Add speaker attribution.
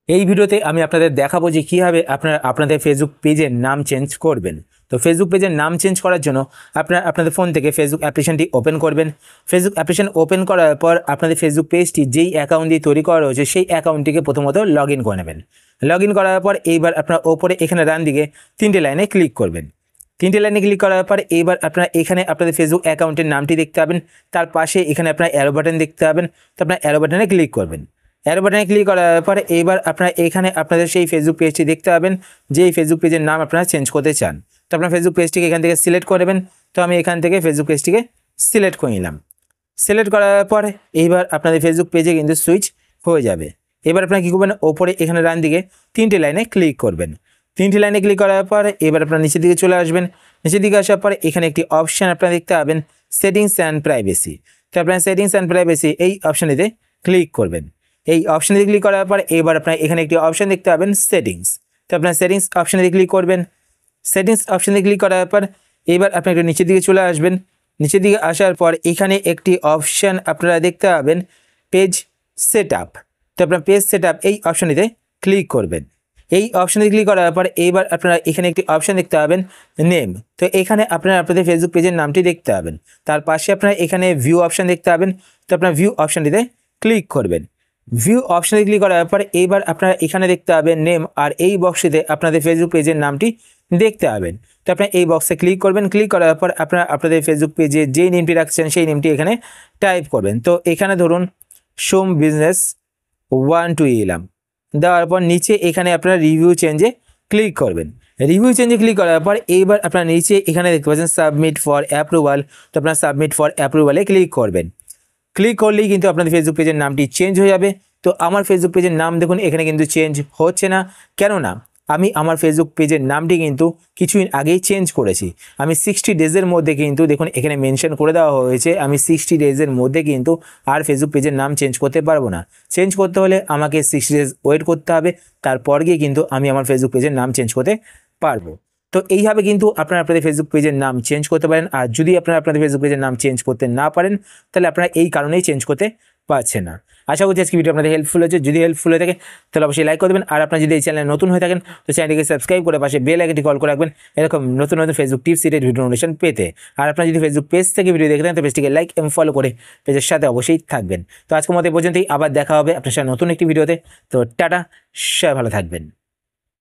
Speaker 1: এই ভিডিওতে আমি আপনাদের দেখাবো যে কীভাবে আপনারা আপনাদের ফেসবুক পেজের নাম চেঞ্জ করবেন। তো ফেসবুক পেজের নাম চেঞ্জ করার জন্য আপনারা আপনাদের ফোন থেকে ফেসবুক অ্যাপ্লিকেশনটি ওপেন করবেন। ফেসবুক অ্যাপ্লিকেশন ওপেন করার পর আপনাদের ফেসবুক পেজটি যেই অ্যাকাউন্ট দিয়ে তৈরি করা হয়েছে সেই অ্যাকাউন্টটিকে প্রথমত লগ ইন করে নেবেন। লগ ইন করার পর এইবার আপনার ওপরে এখানে ডান দিকে তিনটে লাইনে ক্লিক করবেন। তিনটে লাইনে ক্লিক করার পর এইবার আপনারা এখানে আপনাদের ফেসবুক অ্যাকাউন্টের নামটি দেখতে পাবেন। তার পাশে এখানে আপনার অ্যারো বাটন দেখতে পাবেন, তো আপনার অ্যারো বাটনে ক্লিক করবেন। অ্যারো বাটনে ক্লিক করার পরে এইবার আপনারা এখানে আপনাদের সেই ফেসবুক পেজটি দেখতে পাবেন যে এই ফেসবুক পেজের নাম আপনারা চেঞ্জ করতে চান। তো আপনার ফেসবুক পেজটিকে এখান থেকে সিলেক্ট করবেন। তো আমি এখান থেকে ফেসবুক পেজটিকে সিলেক্ট করে নিলাম। সিলেক্ট করার পরে এইবার আপনাদের ফেসবুক পেজে কিন্তু সুইচ হয়ে যাবে। এবার আপনারা কী করবেন, ওপরে এখানে ডান দিকে তিনটে লাইনে ক্লিক করবেন। তিনটে লাইনে ক্লিক করার পরে এবার আপনারা নিচের দিকে চলে আসবেন। নিচের দিকে আসার পরে এখানে একটি অপশান আপনারা দেখতে পাবেন, সেটিংস অ্যান্ড প্রাইভেসি। তো আপনারা সেটিংস অ্যান্ড প্রাইভেসি এই অপশানটিতে ক্লিক করবেন। এই অপশানে ক্লিক করার পর এবার আপনার এখানে একটি অপশান দেখতে পাবেন, সেটিংস। তো আপনার সেটিংস অপশানে ক্লিক করবেন। সেটিংস অপশানে ক্লিক করার পর এবার আপনি একটু নিচের দিকে চলে আসবেন। নিচের দিকে আসার পর এখানে একটি অপশান আপনারা দেখতে পাবেন, পেজ সেট আপ। তো আপনার পেজ সেট আপ এই অপশানটিতে ক্লিক করবেন। এই অপশানে ক্লিক করার পর এইবার আপনারা এখানে একটি অপশান দেখতে পাবেন, নেম। তো এখানে আপনারা আপনাদের ফেসবুক পেজের নামটি দেখতে পাবেন। তার পাশে আপনারা এখানে ভিউ অপশান দেখতে পাবেন। তো আপনার ভিউ অপশানটিতে ক্লিক করবেন। ভিউ অপশানে ক্লিক করার পর এইবার আপনারা এখানে দেখতে পাবেন নেম, আর এই বক্সটিতে আপনাদের ফেসবুক পেজের নামটি দেখতে পাবেন। তো আপনারা এই বক্সে ক্লিক করবেন। ক্লিক করার পর আপনারা আপনাদের ফেসবুক পেজে যেই নেমটি রাখছেন সেই নেমটি এখানে টাইপ করবেন। তো এখানে ধরুন সোম বিজনেস 1 এলাম। দেওয়ার পর নিচে এখানে আপনারা রিভিউ চেঞ্জে ক্লিক করবেন। রিভিউ চেঞ্জে ক্লিক করার পর এইবার আপনারা নিচে এখানে দেখতে পাচ্ছেন সাবমিট ফর অ্যাপ্রুভাল। তো আপনারা সাবমিট ফর অ্যাপ্রুভালে ক্লিক করবেন। ক্লিক করলেই কিন্তু আপনাদের ফেসবুক পেজের নামটি চেঞ্জ হয়ে যাবে। তো আমার ফেসবুক পেজের নাম দেখুন এখানে কিন্তু চেঞ্জ হচ্ছে না, কেননা আমি আমার ফেসবুক পেজের নামটি কিন্তু কিছুদিন আগেই চেঞ্জ করেছি। আমি 60 ডেজের মধ্যে কিন্তু দেখুন এখানে মেনশন করে দেওয়া হয়েছে আমি 60 ডেজের মধ্যে কিন্তু আর ফেসবুক পেজের নাম চেঞ্জ করতে পারবো না। চেঞ্জ করতে হলে আমাকে 60 ডেজ ওয়েট করতে হবে, তারপর গিয়ে কিন্তু আমি আমার ফেসবুক পেজের নাম চেঞ্জ করতে পারবো। তো এইভাবে কিন্তু আপনারা আপনাদের ফেসবুক পেজের নাম চেঞ্জ করতে পারেন। আর যদি আপনারা আপনাদের ফেসবুক পেজের নাম চেঞ্জ করতে না পারেন তাহলে আপনারা এই কারণেই চেঞ্জ করতে পারছেন না। আশা করছি আজকে ভিডিও আপনাদের হেল্পফুল হয়েছে। যদি হেল্পফুল হয়ে থাকে তাহলে অবশ্যই লাইক করে দেবেন। আর আপনারা যদি এই চ্যানেলে নতুন হয়ে থাকেন তো চ্যানেলটিকে সাবস্ক্রাইব করে পাশে বেল আইকনটি কল করে রাখবেন এরকম নতুন নতুন Facebook tips related video notification পেতে। আর আপনারা যদি ফেসবুক পেজ থেকে ভিডিও দেখে থাকেন তো পেজটিকে লাইক এবং ফলো করে পেজের সাথে অবশ্যই থাকবেন। তো আজকের মতো এই পর্যন্তই, আবার দেখা হবে আপনার সাথে নতুন একটি ভিডিওতে। তো টাটা, সবাই ভালো থাকবেন।